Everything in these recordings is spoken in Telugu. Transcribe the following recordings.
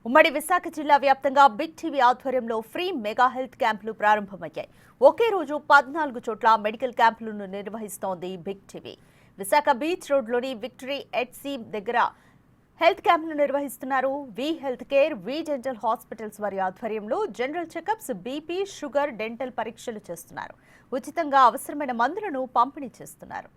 ఉమ్మడి విశాఖ జిల్లా వ్యాప్తంగా బిగ్ టీవీ ఆధ్వర్యంలో ఫ్రీ మెగా హెల్త్ క్యాంపులు ప్రారంభమయ్యాయి. ఒకే రోజు 14 చోట్ల మెడికల్ క్యాంపులను నిర్వహిస్తోంది బిగ్ టీవీ. విశాఖ బీచ్ రోడ్లోని విక్టరీ ఎట్సీ దగ్గర హెల్త్ క్యాంప్ను నిర్వహిస్తున్నారు. V health care, V dental hospitals వారి ఆధ్వర్యంలో general checkups, BP, sugar, dental పరీక్షలు చేస్తున్నారు. ఉచితంగా అవసరమైన మందులను పంపిణీ చేస్తున్నారు.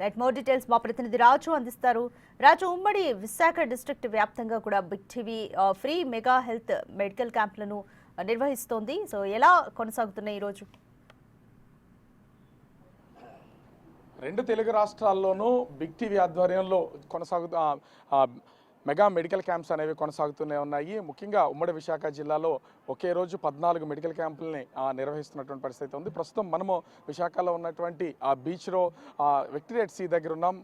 రైట్, మోర్ డీటెయిల్స్ మా ప్రతినిధి రాజు అందిస్తారు. రాజు, ఉమ్మడి విశాఖ డిస్ట్రిక్ట్ వ్యాప్తంగా కూడా big TV free mega health medical క్యాంపులను నిర్వహిస్తోంది. సో ఎలా కొనసాగుతున్నాయి ఈరోజు? రెండు తెలుగు రాష్ట్రాల్లోనూ బిగ్ టీవీ ఆధ్వర్యంలో మెగా మెడికల్ క్యాంప్స్ అనేవి కొనసాగుతూనే ఉన్నాయి. ముఖ్యంగా ఉమ్మడి విశాఖ జిల్లాలో ఒకే రోజు 14 మెడికల్ క్యాంపులని నిర్వహిస్తున్నటువంటి పరిస్థితి ఉంది. ప్రస్తుతం మనము విశాఖలో ఉన్నటువంటి బీచ్లో విక్టరీ ఎట్సీ దగ్గర ఉన్నాం.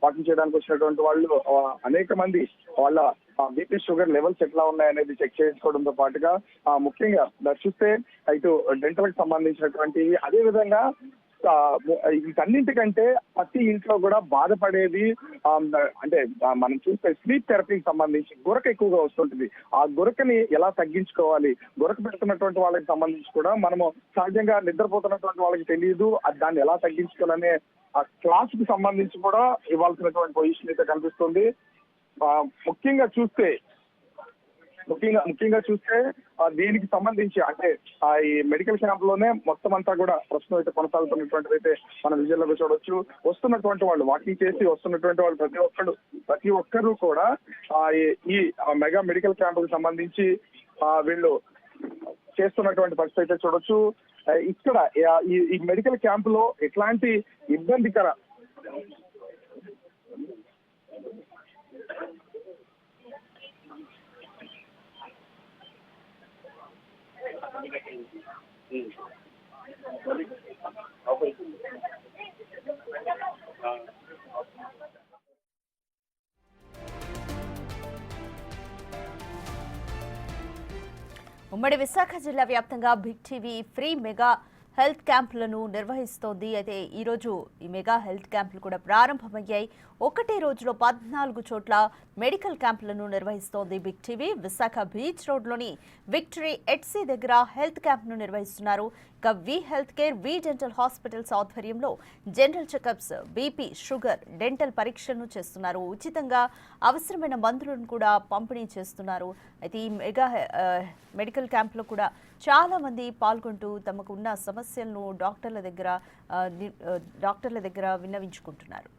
వాకింగ్ చేయడానికి వచ్చినటువంటి వాళ్ళు అనేక మంది వాళ్ళ బీపీ, షుగర్ లెవెల్స్ ఎట్లా ఉన్నాయనేది చెక్ చేసుకోవడంతో పాటుగా ముఖ్యంగా చూస్తే ఇటు డెంటల్ కి సంబంధించినటువంటి, అదే విధంగా వీటన్నింటికంటే ప్రతి ఇంట్లో కూడా బాధపడేది అంటే మనం చూస్తే స్లీప్ థెరపీకి సంబంధించి గురక ఎక్కువగా వస్తుంటుంది. ఆ గురకని ఎలా తగ్గించుకోవాలి, గురక పెడుతున్నటువంటి వాళ్ళకి సంబంధించి కూడా మనము సహజంగా నిద్రపోతున్నటువంటి వాళ్ళకి తెలియదు దాన్ని ఎలా తగ్గించుకోవాలనే ఆ క్లాస్ కి సంబంధించి కూడా ఇవ్వాల్సినటువంటి పొజిషన్ అయితే కనిపిస్తుంది. ముఖ్యంగా చూస్తే దీనికి సంబంధించి అంటే ఈ మెడికల్ క్యాంప్ లోనే మొత్తం అంతా కూడా ప్రస్తుతం అయితే కొనసాగుతున్నటువంటిది అయితే మనం విజువల్లో చూడొచ్చు. వస్తున్నటువంటి వాళ్ళు, వాకింగ్ చేసి వస్తున్నటువంటి వాళ్ళు ప్రతి ఒక్కరు కూడా ఈ మెగా మెడికల్ క్యాంప్ కు సంబంధించి వీళ్ళు చేస్తున్నటువంటి పరిస్థితి అయితే చూడొచ్చు. ఇక్కడ ఈ మెడికల్ క్యాంప్ లో ఎట్లాంటి ఇబ్బందికర ఉమ్మడి విశాఖ జిల్లా వ్యాప్తంగా big TV free mega health క్యాంపులను నిర్వహిస్తోంది. అయితే ఈరోజు ఈ మెగా హెల్త్ క్యాంపులు కూడా ప్రారంభమయ్యాయి. ఒకటే రోజులో 14 చోట్ల మెడికల్ క్యాంపులను నిర్వహిస్తోంది బిగ్ టీవీ. విశాఖ బీచ్ రోడ్లోని విక్టరీ ఎట్సీ దగ్గర హెల్త్ క్యాంప్ను నిర్వహిస్తున్నారు. ఇక V health care, V dental hospitals ఆధ్వర్యంలో general checkups, BP, sugar, dental పరీక్షలను చేస్తున్నారు. ఉచితంగా అవసరమైన మందులను కూడా పంపిణీ చేస్తున్నారు. అయితే ఈ మెగా మెడికల్ క్యాంప్లో కూడా చాలా మంది పాల్గొంటూ తమకు ఉన్న సమస్యలను డాక్టర్ల దగ్గర విన్నవించుకుంటున్నారు.